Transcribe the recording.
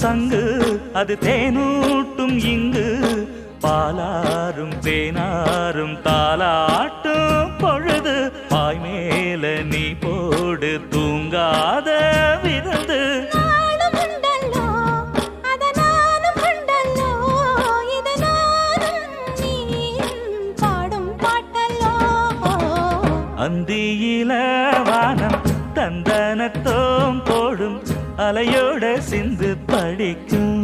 சங்கு அது தேனூட்டும் இங்கு பாலாரும் தேனாரும் தாலாட்டும் பொழுது பாய் மேல நீ போடு தூங்காத விருந்து அந்தியில வானம் தந்தனத்தோம் போடும் அலையோட சிந்து படிக்கும்